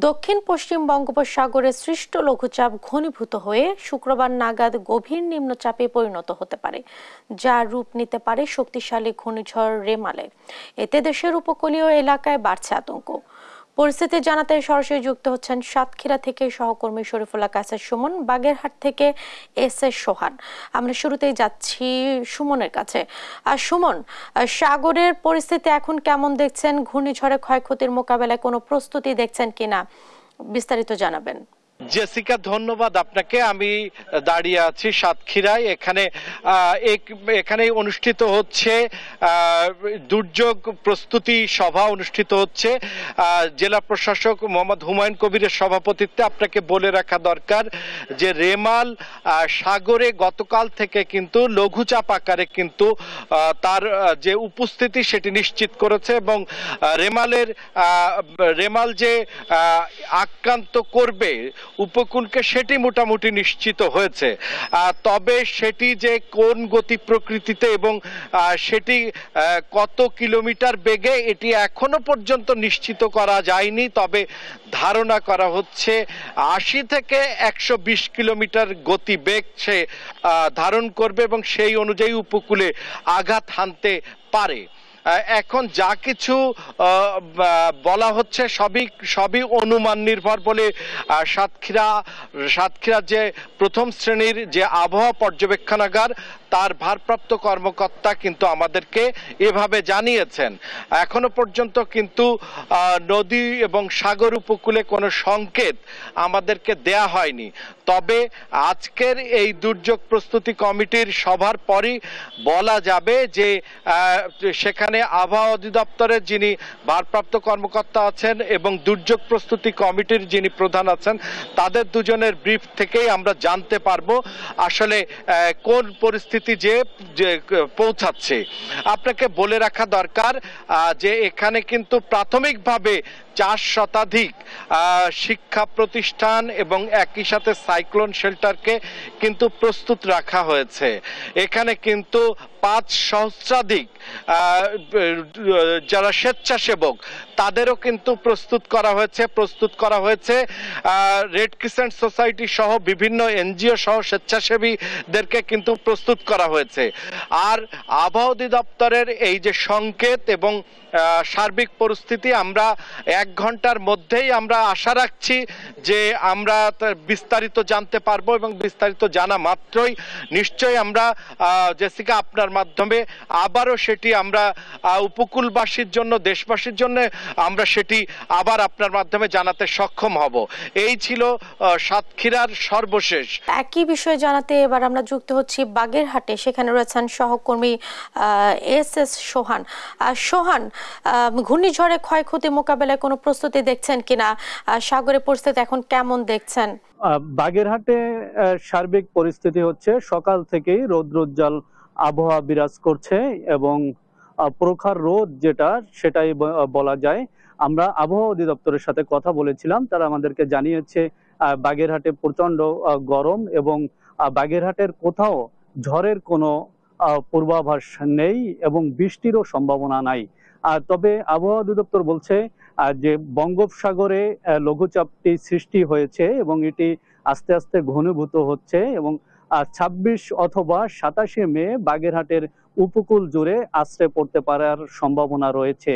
দক্ষিণ পশ্চিম বঙ্গোপসাগরে সৃষ্ট লঘুচাপ ঘনীভূত হয়ে শুক্রবার নাগাদ গভীর নিম্নচাপে পরিণত হতে পারে, যার রূপ নিতে পারে শক্তিশালী ঘূর্ণিঝড় রেমালে। এতে দেশের উপকূলীয় এলাকায় বাড়ছে আতঙ্ক। পরিস্থিতি জানাতে সরাসরি যুক্ত হচ্ছেন সাতক্ষীরা থেকে সহকর্মী শরীফুল্লাহ কায়েসার সুমন, বাগেরহাট থেকে এস সোহান। আমরা শুরুতেই যাচ্ছি সুমনের কাছে। আর সুমন, সাগরের পরিস্থিতি এখন কেমন দেখছেন? ঘূর্ণিঝড়ে ক্ষয়ক্ষতির মোকাবেলায় কোনো প্রস্তুতি দেখছেন কিনা, বিস্তারিত জানাবেন। জেসিকা, ধন্যবাদ আপনাকে। আমি দাঁড়িয়ে আছি সাতক্ষীরায়। এখানে অনুষ্ঠিত হচ্ছে দুর্যোগ প্রস্তুতি সভা অনুষ্ঠিত হচ্ছে জেলা প্রশাসক মোহাম্মদ হুমায়ুন কবিরের সভাপতিত্বে। আপনাকে বলে রাখা দরকার যে রেমাল সাগরে গতকাল থেকে কিন্তু লঘুচাপ আকারে কিন্তু তার যে উপস্থিতি সেটি নিশ্চিত করেছে এবং রেমাল যে আক্রান্ত করবে উপকূলকে সেটি মোটামুটি নিশ্চিত হয়েছে। তবে সেটি যে কোন গতি প্রকৃতিতে এবং সেটি কত কিলোমিটার বেগে এটি এখনো পর্যন্ত নিশ্চিত করা যায়নি। তবে ধারণা করা হচ্ছে 80 থেকে 120 কিলোমিটার গতিবেগ সে ধারণ করবে এবং সেই অনুযায়ী উপকূলে আঘাত হানতে পারে। এখন যা কিছু বলা হচ্ছে সবই অনুমান নির্ভর বলে সাতক্ষীরা যে প্রথম শ্রেণীর যে আবহাওয়া পর্যবেক্ষণাগার তার ভারপ্রাপ্ত কর্মকর্তা কিন্তু আমাদেরকে এভাবে জানিয়েছেন। এখনো পর্যন্ত কিন্তু নদী এবং সাগর উপকূলে কোনো সংকেত আমাদেরকে দেয়া হয়নি। তবে আজকের এই দুর্যোগ প্রস্তুতি কমিটির সভার পরই বলা যাবে যে সেখানে আবহাওয়া অধিদপ্তরের যিনি ভারপ্রাপ্ত কর্মকর্তা আছেন এবং দুর্যোগ প্রস্তুতি কমিটির যিনি প্রধান আছেন তাদের দুজনের ব্রিফ থেকেই আমরা জানতে পারবো আসলে কোন পরিস্থিতি যে পৌঁছাচ্ছে। আপনাকে বলে রাখা দরকার যে এখানে কিন্তু প্রাথমিকভাবে 4 শতাধিক শিক্ষা প্রতিষ্ঠান এবং একই সাথে সাইক্লোন শেল্টারকে কিন্তু প্রস্তুত রাখা হয়েছে। এখানে কিন্তু 5 সহস্রাধিক যারা স্বেচ্ছাসেবক তাদেরও কিন্তু প্রস্তুত করা হয়েছে রেড ক্রিসেন্ট সোসাইটি সহ বিভিন্ন এনজিও সহ স্বেচ্ছাসেবীদেরকে কিন্তু প্রস্তুত করা হয়েছে। আর আবহাওয়া অধিদপ্তরের এই যে সংকেত এবং সার্বিক পরিস্থিতি আমরা 1 ঘন্টার মধ্যেই আমরা আশা রাখছি যে আমরা বিস্তারিত জানতে পারবো এবং বিস্তারিত জানা মাত্রই নিশ্চয়ই আমরা জেসিকা আপনার মাধ্যমে আবারও সেটি আমরা উপকূলবাসীর জন্য, দেশবাসীর জন্য আমরা সেটি আবার আপনার মাধ্যমে জানাতে সক্ষম হব। এই ছিল সাতক্ষীরার সর্বশেষ। একই বিষয়ে জানাতে এবার আমরা যুক্ত হচ্ছি বাগেরহাটে। সেখানে রয়েছেন সহকর্মী এস সোহান। সোহান, ঘূর্ণিঝড়ে ক্ষয়ক্ষতি মোকাবেলায় কোনো প্রস্তুতি দেখছেন কিনা? সাগরের পরিস্থিতি এখন কেমন দেখছেন? বাগেরহাটে সার্বিক পরিস্থিতি হচ্ছে সকাল থেকেই রৌদ্রোজ্জ্বল আবহাওয়া বিরাজ করছে এবং প্রখর রোদ যেটা সেটাই বলা যায়। আমরা আবহাওয়া অধিদপ্তরের সাথে কথা বলেছিলাম, তারা আমাদেরকে জানিয়েছে বাগেরহাটে প্রচন্ড গরম এবং বাগেরহাটের কোথাও ঝড়ের কোনো পূর্বাভাস নেই এবং বৃষ্টিরও সম্ভাবনা নাই। তবে আবহাওয়া অধিদপ্তর বলছে যে বঙ্গোপসাগরে লঘুচাপটি সৃষ্টি হয়েছে এবং এটি আস্তে আস্তে ঘনীভূত হচ্ছে এবং 26 অথবা 27শে মে বাগেরহাটের উপকূল জুড়ে আশ্রয় পড়তে পারার সম্ভাবনা রয়েছে।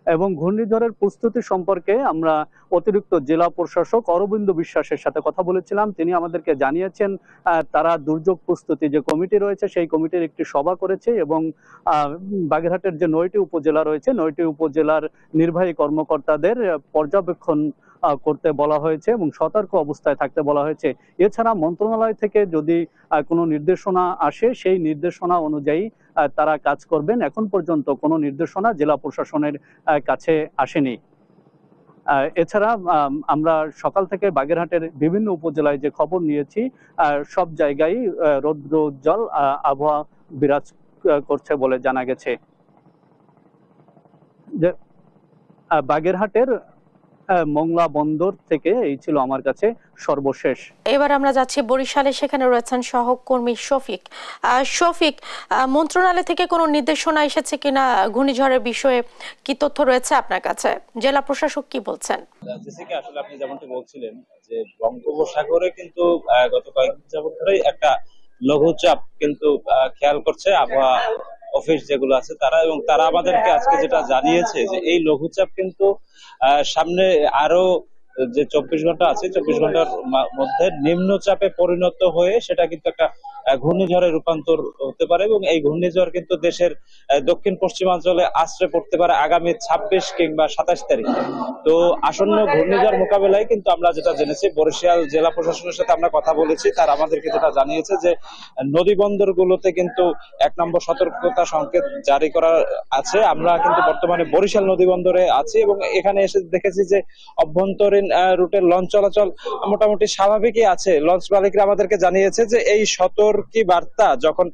এবং ঘূর্ণিঝড়ের প্রস্তুতি সম্পর্কে আমরা অতিরিক্ত জেলা প্রশাসক অরবিন্দ বিশ্বাসের সাথে কথা বলেছিলাম। তিনি আমাদেরকে জানিয়েছেন তারা দুর্যোগ প্রস্তুতি যে কমিটি রয়েছে সেই কমিটির একটি সভা করেছে এবং বাগেরহাটের যে 9টি উপজেলা রয়েছে 9টি উপজেলার নির্বাহী কর্মকর্তাদের পর্যবেক্ষণ করতে বলা হয়েছে এবং সতর্ক অবস্থায় থাকতে বলা হয়েছে। এছাড়া মন্ত্রণালয় থেকে যদি কোনো নির্দেশনা আসে সেই নির্দেশনা অনুযায়ী তারা কাজ করবেন। এখন পর্যন্ত কোনো নির্দেশনা জেলা প্রশাসনের কাছে আসেনি। এছাড়া আমরা সকাল থেকে বাগেরহাটের বিভিন্ন উপজেলায় যে খবর নিয়েছি সব জায়গায় রৌদ্রোজ্জ্বল আবহাওয়া বিরাজ করছে বলে জানা গেছে। বাগেরহাটের মংলা বন্দর থেকে। এই ছিল আমার কাছে সর্বশেষ। এবার আমরা যাচ্ছি বরিশালে, সেখানে রয়েছেন সহকর্মী শফিক। শফিক, মন্ত্রণালয় থেকে কোনো নির্দেশনা এসেছে কিনা ঘূর্ণিঝড়ের বিষয়ে, কি তথ্য রয়েছে আপনার কাছে? জেলা প্রশাসক কি বলছেন? আসলে আপনি যেমনটি বলছিলেন যে বঙ্গোপসাগরে কিন্তু গত কয়েকদিন যাবত ধরে একটা লঘুচাপ কিন্তু খেয়াল করছে আবহাওয়া অফিস যেগুলো আছে তারা, এবং তারা আমাদেরকে আজকে যেটা জানিয়েছে যে এই লঘুচাপ কিন্তু সামনে আরো যে 24 ঘন্টা আছে, 24 ঘন্টার মধ্যে নিম্নচাপে পরিণত হয়ে সেটা কিন্তু একটা ঘূর্ণিঝড়ে রূপান্তর হতে পারে, এবং এই ঘূর্ণিঝড় কিন্তু দেশের দক্ষিণ পশ্চিমাঞ্চলে আছড়ে পড়তে পারে আগামী 26 কিংবা 27 তারিখ। তো আসন্ন ঘূর্ণিঝড় মোকাবেলায় কিন্তু আমরা যেটা জেনেছি, বরিশাল জেলা প্রশাসনের সাথে আমরা কথা বলেছি, তারা আমাদেরকে যেটা জানিয়েছে যে নদী বন্দরগুলোতে কিন্তু 1 নম্বর সতর্কতা সংকেত জারি করা আছে। আমরা কিন্তু বর্তমানে বরিশাল নদী বন্দরে আছি এবং এখানে এসে দেখেছি যে অভ্যন্তরীণ রুটের লঞ্চ চলাচল মোটামুটি স্বাভাবিকই আছে। লঞ্চ মালিকরা আমাদেরকে জানিয়েছে যে এই সতর্কী বার্তা যখন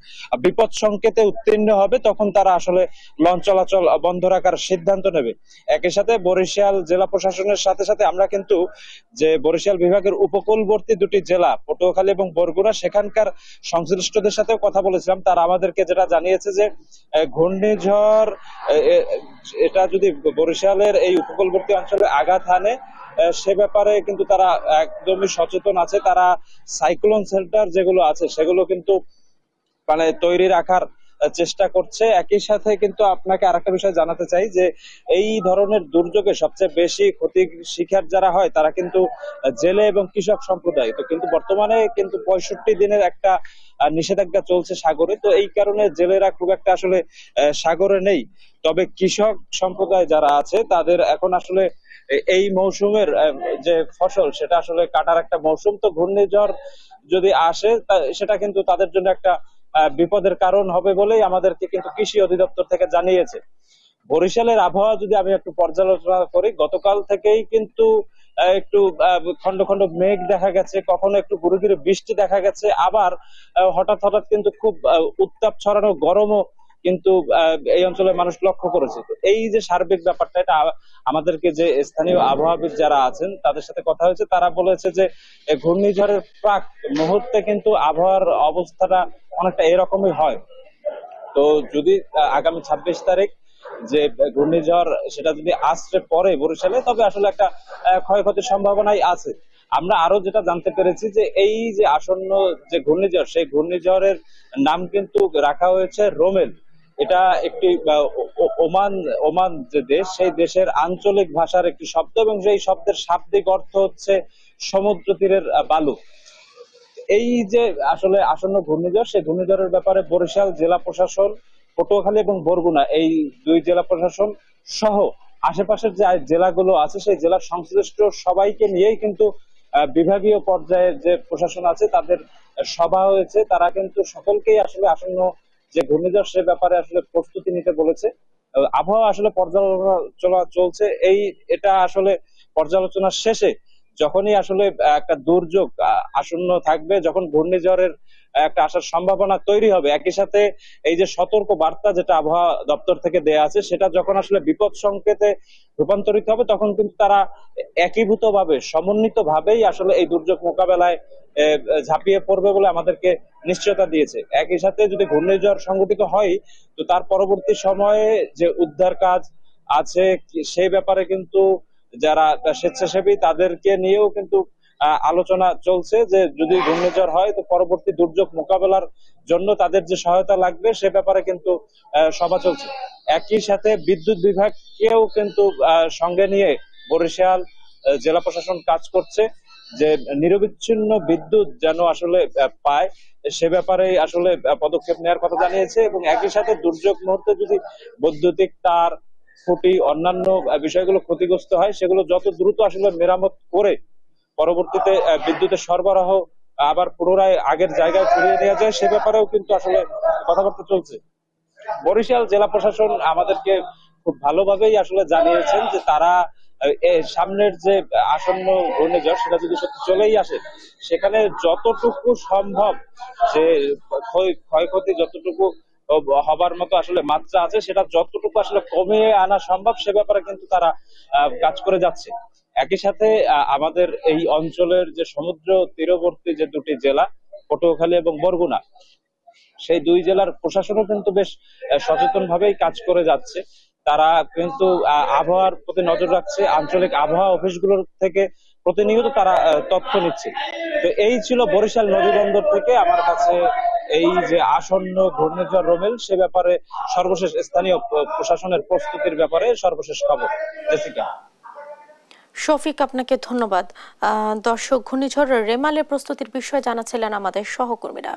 বিপদ সংকেতে উত্তীর্ণ হবে তখন তারা আসলে লঞ্চ চলাচল বন্ধ রাখার সিদ্ধান্ত নেবে। একই সাথে বরিশাল জেলা প্রশাসনের সাথে সাথে আমরা কিন্তু যে বরিশাল বিভাগের উপকূলবর্তী দুটি জেলা পটুয়াখালী এবং বরগুনা, সেখানকার সংশ্লিষ্টদের সাথেও কথা বলেছিলাম। তারা আমাদেরকে যেটা জানিয়েছে যে ঘূর্ণিঝড় এটা যদি বরিশালের এই উপকূলবর্তী অঞ্চলে আঘাত হানে সে ব্যাপারে কিন্তু তারা একদমই সচেতন আছে। তারা সাইক্লোন সেন্টার যেগুলো আছে সেগুলো কিন্তু মানে তৈরি রাখার চেষ্টা করছে। একই সাথে কিন্তু আপনাকে আরেকটা বিষয় জানাতে চাই যে এই ধরনের দুর্যোগে সবচেয়ে বেশি ক্ষতির শিকার যারা হয় তারা কিন্তু জেলে এবং কৃষক সম্প্রদায়। তো কিন্তু বর্তমানে কিন্তু 65 দিনের একটা নিষেধাজ্ঞা চলছে সাগরে, তো এই কারণে জেলেরা খুব একটা আসলে সাগরে নেই। তবে কৃষক সম্প্রদায় যারা আছে তাদের এখন আসলে এই মৌসুমের যে ফসল সেটা আসলে কাটার একটা মৌসুম। তো ঘূর্ণিঝড় যদি আসে সেটা কিন্তু তাদের জন্য একটা বিপদের কারণ হবে বলেই আমাদেরকে কিন্তু কৃষি অধিদপ্তর থেকে জানিয়েছে। বরিশালের আবহাওয়া যদি আমি একটু পর্যালোচনা করি, গতকাল থেকেই কিন্তু একটু খন্ড খন্ড মেঘ দেখা গেছে, কখনো একটু গুঁড়ো গুঁড়ো বৃষ্টি দেখা গেছে, আবার হঠাৎ হঠাৎ কিন্তু খুব উত্তাপ ছড়ানো গরমও কিন্তু এই অঞ্চলের মানুষ লক্ষ্য করেছে। তো এই যে সার্বিক ব্যাপারটা, এটা আমাদেরকে যে স্থানীয় আবহাওয়াবিদ যারা আছেন তাদের সাথে কথা হয়েছে, তারা বলেছে যে ঘূর্ণিঝড়ের প্রাক মুহূর্তে কিন্তু আবহাওয়ার অবস্থাটা অনেকটা এরকমই হয়। তো যদি আগামী 26 তারিখ যে ঘূর্ণিঝড় সেটা যদি আছড়ে পড়ে বরিশালে, তবে আসলে একটা ক্ষয়ক্ষতির সম্ভাবনাই আছে। আমরা আরো যেটা জানতে পেরেছি যে এই যে আসন্ন যে ঘূর্ণিঝড়, সেই ঘূর্ণিঝড়ের নাম কিন্তু রাখা হয়েছে রোমেল। এটা একটি ওমান যে দেশ, সেই দেশের আঞ্চলিক ভাষার একটি শব্দ, এবং সেই শব্দের শাব্দিক অর্থ হচ্ছে সমুদ্র তীরের বালু। এই যে আসলে আসন্ন ঘূর্ণিঝড়, সেই ঘূর্ণিঝড়ের ব্যাপারে বরিশাল জেলা প্রশাসন, পটুয়াখালী এবং বরগুনা এই দুই জেলা প্রশাসন সহ আশেপাশের যে জেলাগুলো আছে সেই জেলার সংশ্লিষ্ট সবাইকে নিয়েই কিন্তু বিভাগীয় পর্যায়ের যে প্রশাসন আছে তাদের সভা হয়েছে। তারা কিন্তু সকলকেই আসলে আসন্ন যে ঘূর্ণিঝড় সে ব্যাপারে আসলে প্রস্তুতি নিতে বলেছে। আবহাওয়া আসলে পর্যালোচনা চলছে, এটা আসলে পর্যালোচনার শেষে যখনই আসলে একটা দুর্যোগ আসন্ন থাকবে, যখন ঘূর্ণিঝড়ের একটা আসার সম্ভাবনা তৈরি হবে, একই সাথে এই যে সতর্ক বার্তা যেটা আবহাওয়া দপ্তর থেকে দেয়া আছে সেটা যখন আসলে বিপদ সংকেতে রূপান্তরিত হবে, তখন কিন্তু তারা একীভূত ভাবে সমন্বিত ভাবেই আসলে এই দুর্যোগ মোকাবেলায় ঝাঁপিয়ে পড়বে বলে আমাদেরকে নিশ্চয়তা দিয়েছে। একই সাথে যদি ঘূর্ণিঝড় সংঘটিত হয় তো তার পরবর্তী সময়ে যে উদ্ধার কাজ আছে সেই ব্যাপারে কিন্তু যারা স্বেচ্ছাসেবী তাদেরকে নিয়েও কিন্তু আলোচনা চলছে যে যদি ঘূর্ণিঝড় হয় তো পরবর্তী দুর্যোগ মোকাবেলার জন্য তাদের যে সহায়তা লাগবে সে ব্যাপারে কিন্তু সভা চলছে। একই সাথে বিদ্যুৎ বিভাগকেও কিন্তু সঙ্গে নিয়ে বরিশাল জেলা প্রশাসন কাজ করছে যে নিরবিচ্ছিন্ন বিদ্যুৎ যেন আসলে পায় সে ব্যাপারে আসলে পদক্ষেপ নেওয়ার কথা জানিয়েছে। এবং একই সাথে দুর্যোগ মুহূর্তে যদি বৈদ্যুতিক তার, খুঁটি, অন্যান্য বিষয়গুলো ক্ষতিগ্রস্ত হয় সেগুলো যত দ্রুত আসলে মেরামত করে পরবর্তীতে বিদ্যুতের সরবরাহ আবার পুনরায় আগের জায়গায় ফিরিয়ে নেওয়া যায় সে ব্যাপারেও কিন্তু আসলে কথাবার্তা চলছে। বরিশাল জেলা প্রশাসন আমাদেরকে খুব ভালোভাবেই আসলে জানিয়েছেন যে তারা সামনের যে আসন্ন ঘূর্ণিঝড় সেটা যদি সত্যি চলেই আসে, সেখানে যতটুকু সম্ভব যে ক্ষয়ক্ষতি যতটুকু হবার মতো আসলে মাত্রা আছে সেটা যতটুকু আসলে কমিয়ে আনা সম্ভব সে ব্যাপারে কিন্তু তারা কাজ করে যাচ্ছে। একই সাথে আমাদের এই অঞ্চলের যে সমুদ্র তীরবর্তী যে দুটি জেলা পটুয়াখালী এবং বরগুনা, সেই দুই জেলার প্রশাসনও কিন্তু বেশ সচেতন ভাবেই কাজ করে যাচ্ছে। তারা কিন্তু আবহাওয়ার প্রতি নজর রাখছে, আঞ্চলিক আবহাওয়া অফিসগুলোর থেকে প্রতিনিয়ত তারা তথ্য নিচ্ছে। তো এই ছিল বরিশাল নদীবন্দর থেকে আমার কাছে এই যে আসন্ন ঘূর্ণিঝড় রোমেল সে ব্যাপারে সর্বশেষ স্থানীয় প্রশাসনের প্রস্তুতির ব্যাপারে সর্বশেষ খবর। জেসিকা। শফিক, আপনাকে ধন্যবাদ। দর্শক, ঘূর্ণিঝড় রেমালের প্রস্তুতির বিষয়ে জানাচ্ছিলেন আমাদের সহকর্মীরা।